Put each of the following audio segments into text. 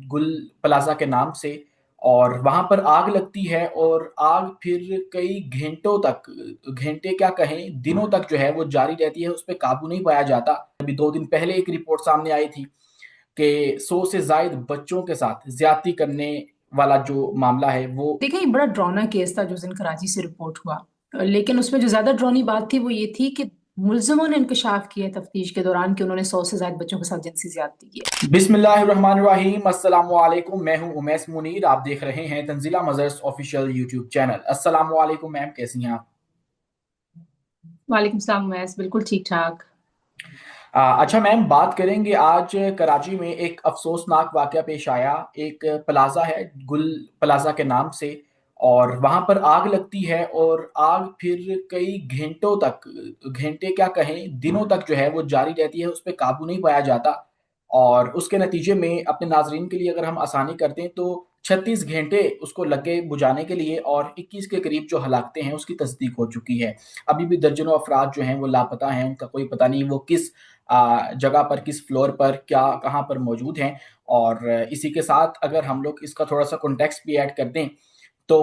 गुल प्लाजा के नाम से, और वहां पर आग लगती है और आग फिर कई घंटों तक, घंटे क्या कहें दिनों तक जो है वो जारी रहती है, उस पर काबू नहीं पाया जाता। अभी 2 दिन पहले एक रिपोर्ट सामने आई थी कि 100 से जायद बच्चों के साथ ज्यादती करने वाला जो मामला है वो। देखिए, ये बड़ा ड्रोना केस था जो दिन कराची से रिपोर्ट हुआ। लेकिन उसमें जो ज्यादा ड्रोनी बात थी वो ये थी कि मुलजिमों ने इंकशाफ किया तफ्तीश के दौरान कि उन्होंने 100 से ज्यादा बच्चों के साथ जिनसी ज्यादती की है। बिस्मिल्लाहिर्रहमानिर्रहीम, अस्सलाम वालेकुम। मैं हूं उमैस मुनीर, आप देख रहे हैं तंजीला मजर्स ऑफिशियल यूट्यूब चैनल। अस्सलाम वालेकुम मैम, कैसी हैं आप? वालेकुम सलाम मैस, बिल्कुल ठीक ठाक। अच्छा मैम, बात करेंगे आज कराची में एक अफसोसनाक वाकया पेश आया। एक प्लाजा है गुल प्लाजा के नाम से, और वहां पर आग लगती है और आग फिर कई घंटों तक, घंटे क्या कहें दिनों तक जो है वो जारी रहती है, उस पर काबू नहीं पाया जाता। और उसके नतीजे में अपने नाजरीन के लिए अगर हम आसानी करते हैं तो 36 घंटे उसको लगे बुझाने के लिए, और 21 के करीब जो हलाकतें हैं उसकी तस्दीक हो चुकी है। अभी भी दर्जनों अफराद जो हैं वो लापता हैं, उनका कोई पता नहीं वो किस जगह पर, किस फ्लोर पर, क्या कहाँ पर मौजूद हैं। और इसी के साथ अगर हम लोग इसका थोड़ा सा कॉन्टेक्स्ट भी ऐड कर दें तो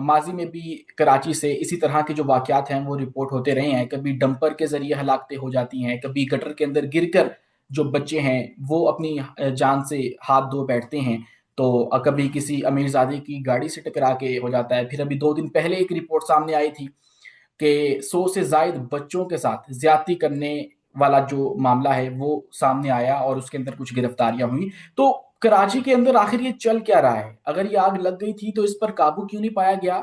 माजी में भी कराची से इसी तरह के जो वाकयात हैं वो रिपोर्ट होते रहे हैं। कभी डंपर के जरिए हलाकतें हो जाती हैं, कभी गटर के अंदर गिरकर जो बच्चे हैं वो अपनी जान से हाथ धो बैठते हैं, तो कभी किसी अमीरजादे की गाड़ी से टकरा के हो जाता है। फिर अभी 2 दिन पहले एक रिपोर्ट सामने आई थी कि 100 से जायद बच्चों के साथ ज्यादती करने वाला जो मामला है वो सामने आया, और उसके अंदर कुछ गिरफ्तारियां हुई। तो कराची के अंदर आखिर ये चल क्या रहा है? अगर ये आग लग गई थी तो इस पर काबू क्यों नहीं पाया गया?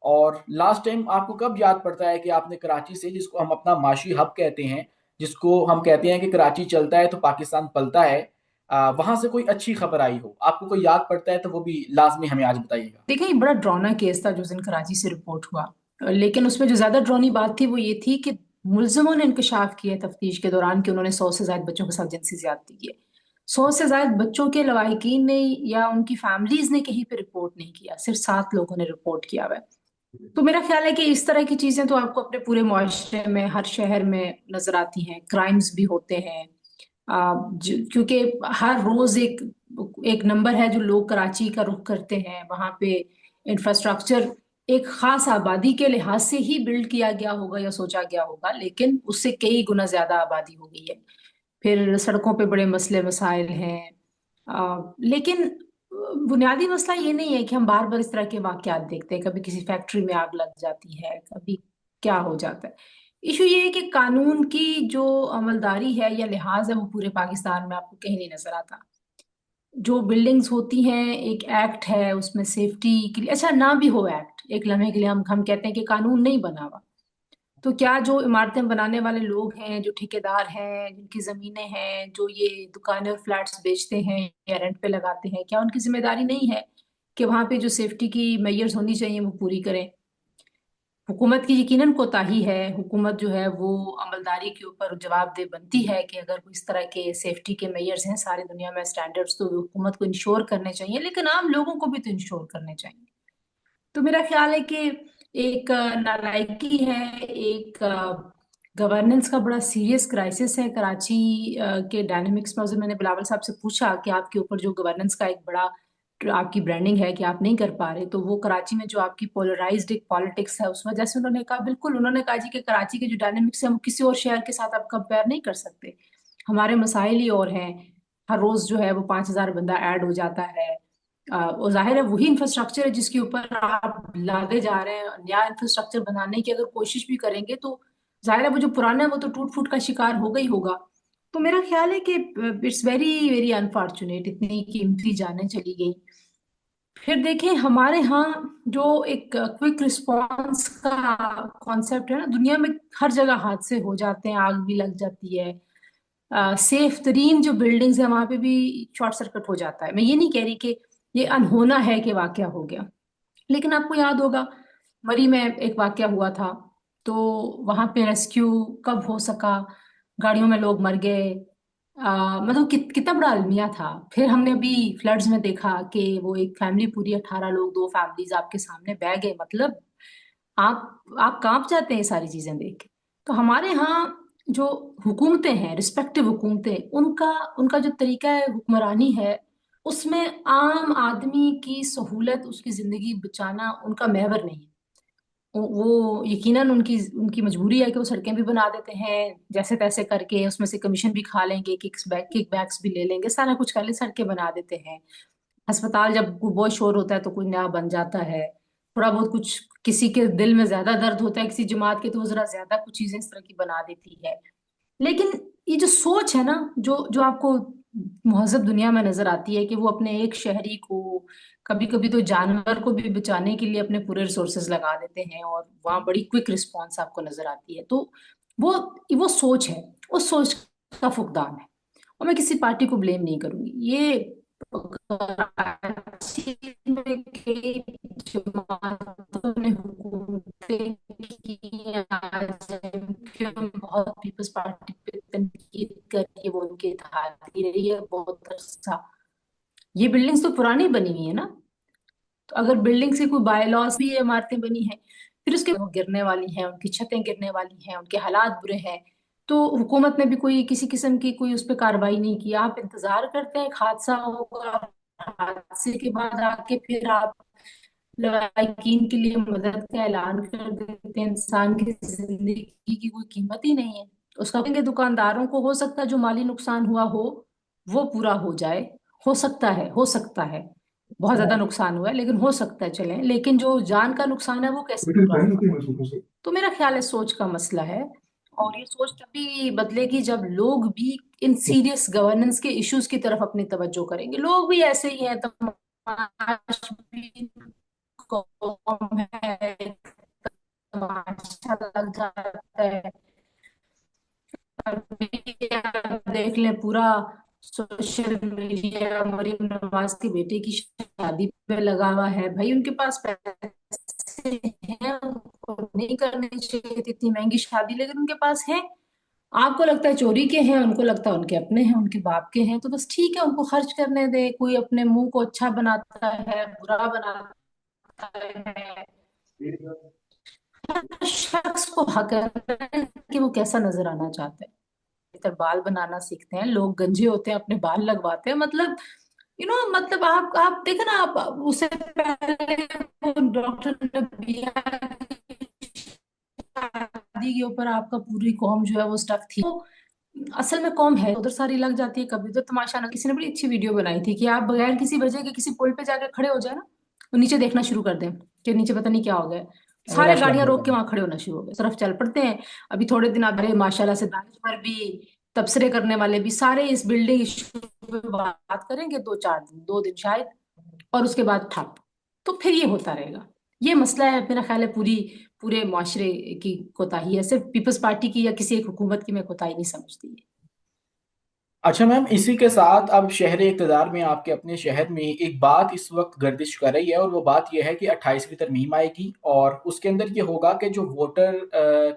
और लास्ट टाइम आपको कब याद पड़ता है कि आपने कराची से, जिसको हम अपना माशी हब कहते हैं, जिसको हम कहते हैं कि कराची चलता है तो पाकिस्तान पलता है, वहां से कोई अच्छी खबर आई हो, आपको कोई याद पड़ता है तो वो भी लाजमी हमें आज बताइएगा। देखिए, ये बड़ा ड्रोना केस था जो दिन कराची से रिपोर्ट हुआ। लेकिन उसमें जो ज्यादा ड्रोनी बात थी वो ये थी कि मुलजिमों ने इंकशाफ किया तफ्तीश के दौरान कि उन्होंने 100 से ज्यादा बच्चों के साथ जिनसी ज्यादती की है। 100 से ज्यादा बच्चों के लवाहिकीन ने या उनकी फैमिलीज ने कहीं पे रिपोर्ट नहीं किया, सिर्फ 7 लोगों ने रिपोर्ट किया हुआ है। तो मेरा ख्याल है कि इस तरह की चीजें तो आपको अपने पूरे मुआशरे में, हर शहर में नजर आती हैं। क्राइम्स भी होते हैं। क्योंकि हर रोज एक एक नंबर है जो लोग कराची का रुख करते हैं। वहां पे इंफ्रास्ट्रक्चर एक खास आबादी के लिहाज से ही बिल्ड किया गया होगा या सोचा गया होगा, लेकिन उससे कई गुना ज्यादा आबादी हो गई है। फिर सड़कों पे बड़े मसले मसाइल हैं। लेकिन बुनियादी मसला ये नहीं है कि हम बार बार इस तरह के वाकयात देखते हैं। कभी किसी फैक्ट्री में आग लग जाती है, कभी क्या हो जाता है। इशू ये है कि कानून की जो अमलदारी है या लिहाज है वो पूरे पाकिस्तान में आपको कहीं नहीं नजर आता। जो बिल्डिंग्स होती हैं, एक एक्ट है उसमें सेफ्टी के लिए, अच्छा ना भी हो एक्ट, एक लम्हे के लिए हम कहते हैं कि कानून नहीं बना हुआ। तो क्या जो इमारतें बनाने वाले लोग हैं, जो ठेकेदार हैं, जिनकी जमीनें हैं, जो ये दुकानें और फ्लैट्स बेचते हैं या रेंट पे लगाते हैं, क्या उनकी जिम्मेदारी नहीं है कि वहां पे जो सेफ्टी की मेजर्स होनी चाहिए वो पूरी करें? हुकूमत की यकीनन कोताही है। हुकूमत जो है वो अमलदारी के ऊपर जवाबदेह बनती है कि अगर कोई इस तरह के सेफ्टी के मेजर्स हैं सारी दुनिया में स्टैंडर्ड्स, तो हुकूमत को इंश्योर करने चाहिए, लेकिन आम लोगों को भी तो इंश्योर करने चाहिए। तो मेरा ख्याल है कि एक नालायकी है, एक गवर्नेंस का बड़ा सीरियस क्राइसिस है कराची के डायनेमिक्स में। उस दिन मैंने बिलावल साहब से पूछा कि आपके ऊपर जो गवर्नेंस का एक बड़ा आपकी ब्रांडिंग है कि आप नहीं कर पा रहे, तो वो कराची में जो आपकी पोलराइज्ड एक पॉलिटिक्स है उस वजह से, उन्होंने कहा बिल्कुल। उन्होंने कहा जी कि कराची के जो डायनेमिक्स है वो किसी और शहर के साथ आप कंपेयर नहीं कर सकते। हमारे मसाइल ही और हैं। हर रोज जो है वो 5,000 बंदा ऐड हो जाता है। और जाहिर है वही इंफ्रास्ट्रक्चर है जिसके ऊपर आप लादे जा रहे हैं। नया इंफ्रास्ट्रक्चर बनाने की अगर कोशिश भी करेंगे तो जाहिर है वो जो पुराना है वो तो टूट फूट का शिकार हो गई होगा। तो मेरा ख्याल है कि इट्स वेरी वेरी अनफॉर्चुनेट, इतनी कीमती जानें चली गई। फिर देखें हमारे यहाँ जो एक क्विक रिस्पॉन्स का कॉन्सेप्ट है ना, दुनिया में हर जगह हादसे हो जाते हैं, आग भी लग जाती है। सेफ तरीन जो बिल्डिंग्स है वहां पे भी शॉर्ट सर्किट हो जाता है। मैं ये नहीं कह रही कि ये अनहोना है कि वाकया हो गया, लेकिन आपको याद होगा मरी में एक वाकया हुआ था। तो वहां पे रेस्क्यू कब हो सका? गाड़ियों में लोग मर गए। मतलब कितना बड़ा अलमिया था। फिर हमने अभी फ्लड्स में देखा कि वो एक फैमिली पूरी 18 लोग, दो फैमिलीज आपके सामने बह गए। मतलब आप कांप जाते हैं ये सारी चीजें देख के। तो हमारे यहाँ जो हुकूमतें हैं, रिस्पेक्टिव हुकूमतें, उनका उनका जो तरीका है हुक्मरानी है اس میں عام آدمی کی سہولت، اس کی زندگی بچانا ان کا محور نہیں ہے۔ وہ یقیناً ان کی مجبوری ہے کہ وہ سڑکیں بھی بنا دیتے ہیں جیسے تیسے کر کے، اس میں سے کمیشن بھی کھا لیں گے، کک بیکس بھی لے لیں گے، سارا کچھ کر لیں، سڑکیں بنا دیتے ہیں۔ ہسپتال جب کوئی بہت شور ہوتا ہے تو کوئی نیا بن جاتا ہے، تھوڑا بہت کچھ کسی کے دل میں زیادہ درد ہوتا ہے کسی جماعت کے، تو وہ ذرا زیادہ کچھ چیزیں اس طرح کی بنا دیتی ہے۔ لیکن یہ جو سوچ ہے نا، جو آپ کو مہذب دنیا میں نظر آتی ہے، کہ وہ اپنے ایک شہری کو، کبھی کبھی تو جانور کو بھی بچانے کے لیے اپنے پورے ریسورسز لگا دیتے ہیں، اور وہاں بڑی کوئک رسپانس آپ کو نظر آتی ہے، تو وہ وہ سوچ ہے، اس سوچ کا فقدان ہے۔ اور میں کسی پارٹی کو بلیم نہیں کروں گی، یہ کراچی میں کئی جماعتوں نے حکومتیں کی ہیں، آج بہت پیپلز پارٹی پہ تنقید کر کے وہ ان کی اتحاد رہی ہے بہت عرصہ۔ یہ بلڈنگز تو پرانی بنی ہوئی ہے نا، تو اگر بلڈنگ سے کوئی بائی لاس بھی یہ عمارتیں بنی ہیں، پھر اس کے وہ گرنے والی ہیں، ان کی چھتیں گرنے والی ہیں، ان کے حالات برے ہیں، تو حکومت نے بھی کوئی کسی قسم کی کوئی اس پہ کارروائی نہیں کی۔ آپ انتظار کرتے ہیں ایک حادثہ ہوگا، حادثے کے بعد آ کے پھر آپ لواحقین کے لیے مدد کا اعلان کر دیتے ہیں۔ انسان کی زندگی کی کوئی قیمت ہی نہیں ہے اس کا۔ دکانداروں کو ہو سکتا ہے جو مالی نقصان ہوا ہو وہ پورا ہو جائے، ہو سکتا ہے، ہو سکتا ہے بہت زیادہ نقصان ہوا ہے لیکن ہو سکتا ہے چلیں، لیکن جو جان کا نقصان ہے وہ کیسے پورا ہوگا؟ تو میرا خیال ہے سوچ کا مسئلہ ہے، اور یہ سوچ تبھی بدلے گی جب لوگ بھی ان سیریس گورننس کے ایشوز کی طرف اپنی توجہ کریں گے۔ لوگ بھی ایسے ہی ہیں، تماش بھی قوم ہے، تماشا لگ جاتا ہے۔ ابھی آپ دیکھ لیں پورا سوشل میڈیا مریم نواز کی بیٹے کی شادی پہ لگا ہوا ہے۔ بھائی ان کے پاس پیسے ہیں، ان کو نہیں کرنی چاہیے تھی اتنی مہنگی شادی، لیکن ان کے پاس ہے۔ آپ کو لگتا ہے چوری کے ہیں، ان کو لگتا ہے ان کے اپنے ہیں، ان کے باپ کے ہیں، تو بس ٹھیک ہے ان کو خرچ کرنے دے۔ کوئی اپنے منہ کو اچھا بناتا ہے، برا بناتا ہے، ہر شخص کو حق ہے کہ وہ کیسا نظر آنا چاہتا ہے۔ بال بنانا سیکھتے ہیں لوگ، گنجے ہوتے ہیں اپنے بال لگواتے ہیں، مطلب مطلب آپ دیکھیں نا، آپ اسے پہلے ڈاکٹر نبیہ شادی کے اوپر آپ کا پوری قوم جو ہے وہ سٹک تھی، تو اصل میں قوم ہے ادھر ساری لگ جاتی ہے کبھی تو تماشا نہ۔ کسی نے بڑی اچھی ویڈیو بنائی تھی کہ آپ بغیر کسی وجہ کے کسی پل پہ جا کے کھڑے ہو جائے نا، تو نیچے دیکھنا شروع کر دیں کہ نیچے پتہ نہیں کیا ہو گیا، سارے رش گاڑیاں لگنے روک کے لگے۔ وہاں کھڑے ہونا شروع ہو گئے، طرف چل پڑتے ہیں۔ ابھی تھوڑے دن آگے ماشاء اللہ سے دانش پر بھی تبصرے کرنے والے بھی سارے اس بلڈنگ ایشو پہ بات کریں گے، 2 4 دن 2 دن شاید، اور اس کے بعد ٹھپ، تو پھر یہ ہوتا رہے گا۔ یہ مسئلہ ہے میرا خیال ہے پورے معاشرے کی کوتاہی ہے، صرف پیپلز پارٹی کی یا کسی ایک حکومت کی میں کوتاہی نہیں سمجھتی ہے۔ اچھا میم، اسی کے ساتھ اب شہر اقتدار میں آپ کے اپنے شہر میں ایک بات اس وقت گردش کر رہی ہے، اور وہ بات یہ ہے کہ 28ویں ترمیم آئے گی، اور اس کے اندر یہ ہوگا کہ جو ووٹر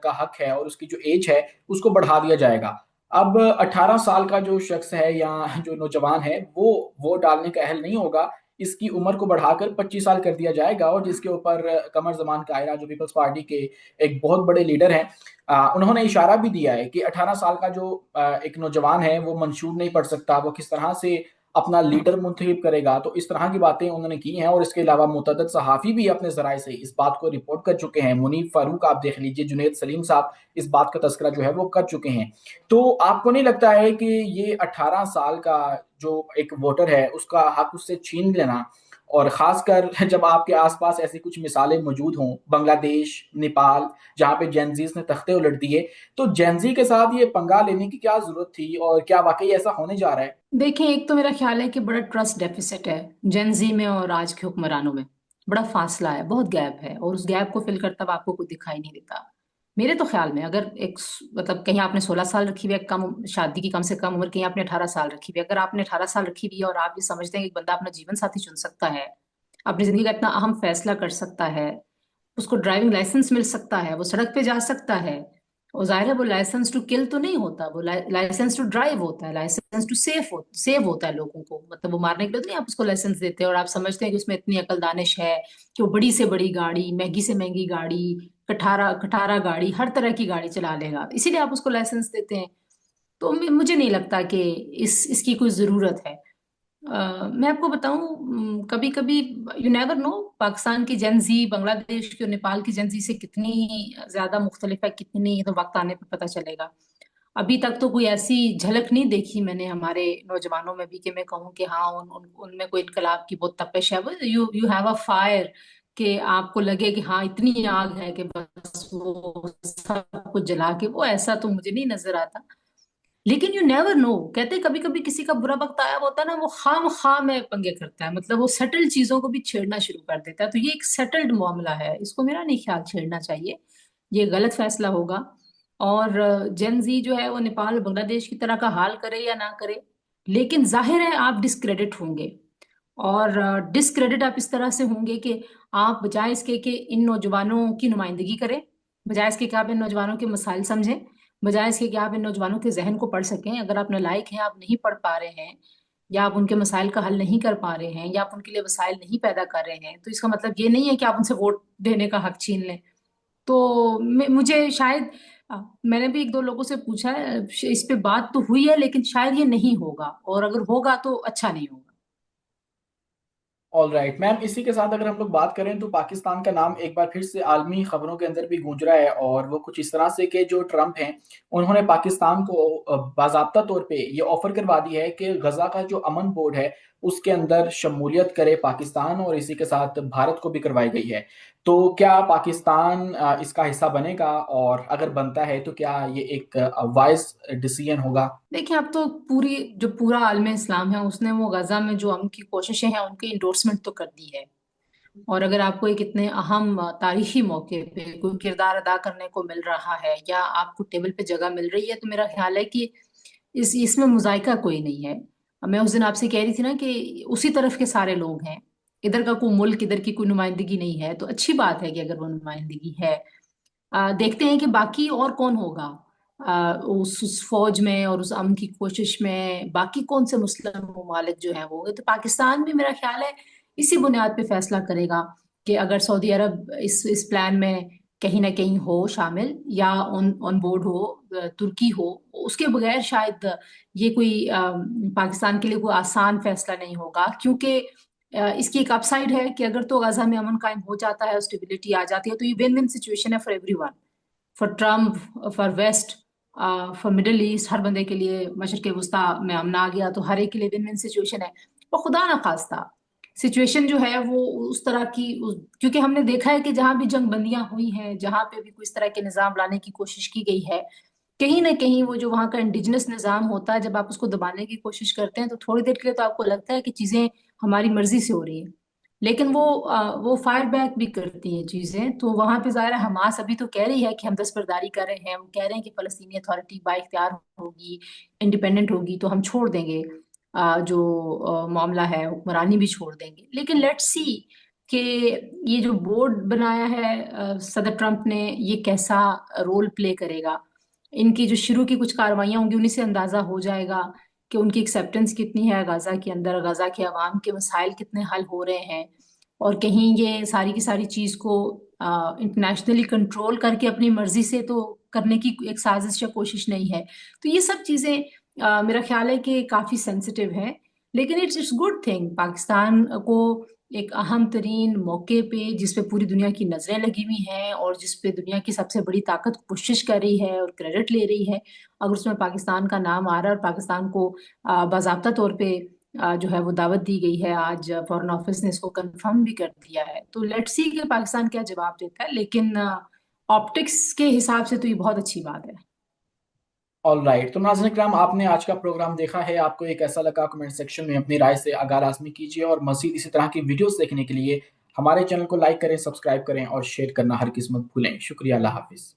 کا حق ہے اور اس کی جو ایج ہے اس کو بڑھا دیا جائے گا۔ اب 18 سال کا جو شخص ہے یا جو نوجوان ہے وہ ووٹ ڈالنے کا اہل نہیں ہوگا، اس کی عمر کو بڑھا کر 25 سال کر دیا جائے گا، اور جس کے اوپر قمر زمان قاہرہ جو پیپلز پارٹی کے ایک بہت بڑے لیڈر ہیں، انہوں نے اشارہ بھی دیا ہے کہ 18 سال کا جو ایک نوجوان ہے وہ منشور نہیں پڑھ سکتا، وہ کس طرح سے اپنا لیڈر منتخب کرے گا، تو اس طرح کی باتیں انہوں نے کی ہیں۔ اور اس کے علاوہ متعدد صحافی بھی اپنے ذرائع سے اس بات کو رپورٹ کر چکے ہیں، منیب فاروق آپ دیکھ لیجئے، جنید سلیم صاحب اس بات کا تذکرہ جو ہے وہ کر چکے ہیں۔ تو آپ کو نہیں لگتا ہے کہ یہ 18 سال کا جو ایک ووٹر ہے اس کا حق اس سے چھین لینا، اور خاص کر جب آپ کے آس پاس ایسی کچھ مثالیں موجود ہوں، بنگلہ دیش، نیپال، جہاں پہ جینزیز نے تختے الٹ دیے، تو جینزی کے ساتھ یہ پنگا لینے کی کیا ضرورت تھی، اور کیا واقعی ایسا ہونے جا رہا ہے؟ دیکھیں، ایک تو میرا خیال ہے کہ بڑا ٹرسٹ ڈیفیسٹ ہے جین زی میں اور آج کے حکمرانوں میں، بڑا فاصلہ ہے، بہت گیپ ہے، اور اس گیپ کو فل کرتا ہوا آپ کو کوئی دکھائی نہیں دیتا۔ میرے تو خیال میں اگر ایک مطلب کہیں آپ نے 16 سال رکھی ہوئی ہے کم شادی کی، کم سے کم عمر، کہیں آپ نے 18 سال رکھی ہوئی ہے، اگر آپ نے 18 سال رکھی ہوئی ہے اور آپ یہ سمجھتے ہیں کہ ایک بندہ اپنا جیون ساتھی چن سکتا ہے، اپنی زندگی کا اتنا اہم فیصلہ کر سکتا ہے، اس کو ڈرائیونگ لائسنس مل سکتا ہے، وہ سڑک پہ جا سکتا ہے، اور ظاہر ہے وہ لائسنس ٹو کل تو نہیں ہوتا، وہ لائسنس ٹو ڈرائیو ہوتا ہے، لائسنس ٹو سیو ہوتا ہے لوگوں کو، مطلب وہ مارنے کے لیے تو نہیں آپ اس کو لائسنس دیتے، اور آپ سمجھتے ہیں کہ اس میں اتنی عقل دانش ہے کہ وہ بڑی سے بڑی گاڑی، مہنگی سے مہنگی گاڑی، کٹارا کٹارا گاڑی، ہر طرح کی گاڑی چلا لے گا، اسی لیے آپ اس کو لائسنس دیتے ہیں۔ تو مجھے نہیں لگتا کہ اس کی کوئی ضرورت ہے۔ मैं आपको बताऊं, कभी कभी यू नेवर नो पाकिस्तान की जेंजी बांग्लादेश की और नेपाल की जेंजी से कितनी ज्यादा मुख्तलिफ है, कितनी नहीं, ये तो वक्त आने पर पता चलेगा। अभी तक तो कोई ऐसी झलक नहीं देखी मैंने हमारे नौजवानों में भी कि मैं कहूँ कि हाँ उनमें कोई इनकलाब की बहुत तपिश है। वो you you have a fire, कि आपको लगे कि हाँ इतनी आग है कि बस वो सब कुछ जला के, वो ऐसा तो मुझे नहीं नजर आता। लेकिन यू नेवर नो, कहते कभी कभी किसी का बुरा वक्त आया होता है ना, वो खाम खा में पंगे करता है, मतलब वो सेटल्ड चीजों को भी छेड़ना शुरू कर देता है। तो ये एक सेटल्ड मामला है, इसको मेरा नहीं ख्याल छेड़ना चाहिए, ये गलत फैसला होगा। और जेन जी जो है वो नेपाल बांग्लादेश की तरह का हाल करे या ना करे, लेकिन जाहिर है आप डिस्क्रेडिट होंगे। और डिस्क्रेडिट आप इस तरह से होंगे कि आप बजाय इसके कि इन नौजवानों की नुमाइंदगी करें, बजाय इसके कि आप इन नौजवानों के मसाइल समझें, बजाय इसके कि आप इन नौजवानों के जहन को पढ़ सकें, अगर आप नालायक हैं, आप नहीं पढ़ पा रहे हैं, या आप उनके मसाइल का हल नहीं कर पा रहे हैं, या आप उनके लिए वसाइल नहीं पैदा कर रहे हैं, तो इसका मतलब ये नहीं है कि आप उनसे वोट देने का हक छीन लें। तो मुझे शायद मैंने भी एक दो लोगों से पूछा है, इस पे बात तो हुई है, लेकिन शायद ये नहीं होगा, और अगर होगा तो अच्छा नहीं होगा। ऑल राइट मैम, इसी के साथ अगर हम लोग बात करें तो पाकिस्तान का नाम एक बार फिर से आलमी खबरों के अंदर भी गूंज रहा है, और वो कुछ इस तरह से कि जो ट्रम्प हैं उन्होंने पाकिस्तान को बाकायदा तौर पे ये ऑफर करवा दी है कि गजा का जो अमन बोर्ड है उसके अंदर शमूलियत करे पाकिस्तान, और इसी के साथ भारत को भी करवाई गई है। तो क्या पाकिस्तान इसका हिस्सा बनेगा, और अगर बनता है तो क्या ये एक वाइज डिसीजन होगा? देखिए, अब तो पूरा आलम इस्लाम है, उसने वो गजा में जो अमन की कोशिशें हैं उनकी इंडोर्समेंट तो कर दी है। और अगर आपको एक इतने अहम तारीखी मौके पे कोई किरदार अदा करने को मिल रहा है, या आपको टेबल पे जगह मिल रही है, तो मेरा ख्याल है कि इसमें मुजायका कोई नहीं है। मैं उस दिन आपसे कह रही थी ना कि उसी तरफ के सारे लोग हैं, इधर का कोई मुल्क, इधर की कोई नुमाइंदगी नहीं है, तो अच्छी बात है कि अगर वो नुमाइंदगी है। देखते हैं कि बाकी और कौन होगा उस फौज में और उस अमन की कोशिश में, बाकी कौन से मुस्लिम ममालिक जो हैं वो होंगे। तो पाकिस्तान भी मेरा ख्याल है इसी बुनियाद पे फैसला करेगा कि अगर सऊदी अरब इस प्लान में कहीं ना कहीं हो शामिल, या ऑन ऑन बोर्ड हो, तुर्की हो, उसके बगैर शायद ये कोई पाकिस्तान के लिए कोई आसान फैसला नहीं होगा। क्योंकि इसकी एक अपसाइड है कि अगर तो गाजा में अमन कायम हो जाता है, स्टेबिलिटी आ जाती है, तो ये विन विन सिचुएशन है for everyone, for Trump, for west, for middle east, हर बंदे के लिए। मशरक वस्ता में अमन आ गया तो हर एक के लिए विन विन सिचुएशन है। और खुदा ना खास्ता सिचुएशन जो है वो उस तरह की क्योंकि हमने देखा है कि जहां भी जंग बंदियां हुई हैं, जहां पे भी कोई इस तरह के निजाम लाने की कोशिश की गई है, कहीं ना कहीं वो जो वहाँ का इंडिजिनस निजाम होता है, जब आप उसको दबाने की कोशिश करते हैं तो थोड़ी देर के लिए तो आपको लगता है कि चीजें हमारी मर्जी से हो रही है, लेकिन वो फायर बैक भी करती हैं चीजें। तो वहां पे ज़ाहिर है हमास अभी तो कह रही है कि हम दस्तबरदारी कर रहे हैं, वो कह रहे हैं कि फलस्तीनी अथॉरिटी बाइख्तियार होगी, इंडिपेंडेंट होगी, तो हम छोड़ देंगे जो मामला है, हुक्मरानी भी छोड़ देंगे। लेकिन लेट्स सी कि ये जो बोर्ड बनाया है सदर ट्रम्प ने, ये कैसा रोल प्ले करेगा। इनकी जो शुरू की कुछ कार्रवाइयां होंगी उन्हीं से अंदाजा हो जाएगा कि उनकी एक्सेप्टेंस कितनी है गाजा के अंदर, गाजा के अवाम के मसाइल कितने हल हो रहे हैं, और कहीं ये सारी की सारी चीज को इंटरनेशनली कंट्रोल करके अपनी मर्जी से तो करने की एक साजिश या कोशिश नहीं है। तो ये सब चीजें मेरा ख्याल है कि काफी सेंसिटिव है। लेकिन it's it's good thing Pakistan को एक अहम तरीन मौके पे, जिस पे पूरी दुनिया की नजरें लगी हुई हैं और जिस पे दुनिया की सबसे बड़ी ताकत कोशिश कर रही है और क्रेडिट ले रही है, अगर उसमें पाकिस्तान का नाम आ रहा है और पाकिस्तान को बाकायदा तौर पे जो है वो दावत दी गई है, आज फॉरेन ऑफिस ने इसको कंफर्म भी कर दिया है, तो लेट्स सी कि पाकिस्तान क्या जवाब देता है। लेकिन ऑप्टिक्स के हिसाब से तो ये बहुत अच्छी बात है। ऑल राइट, तो नाज़रीन इकराम, आपने आज का प्रोग्राम देखा है, आपको ये कैसा लगा कमेंट सेक्शन में अपनी राय से आगाह लाजमी कीजिए, और मज़ीद इसी तरह की वीडियोस देखने के लिए हमारे चैनल को लाइक करें, सब्सक्राइब करें और शेयर करना हर किस्मत भूलें। शुक्रिया, अल्लाह हाफिज़।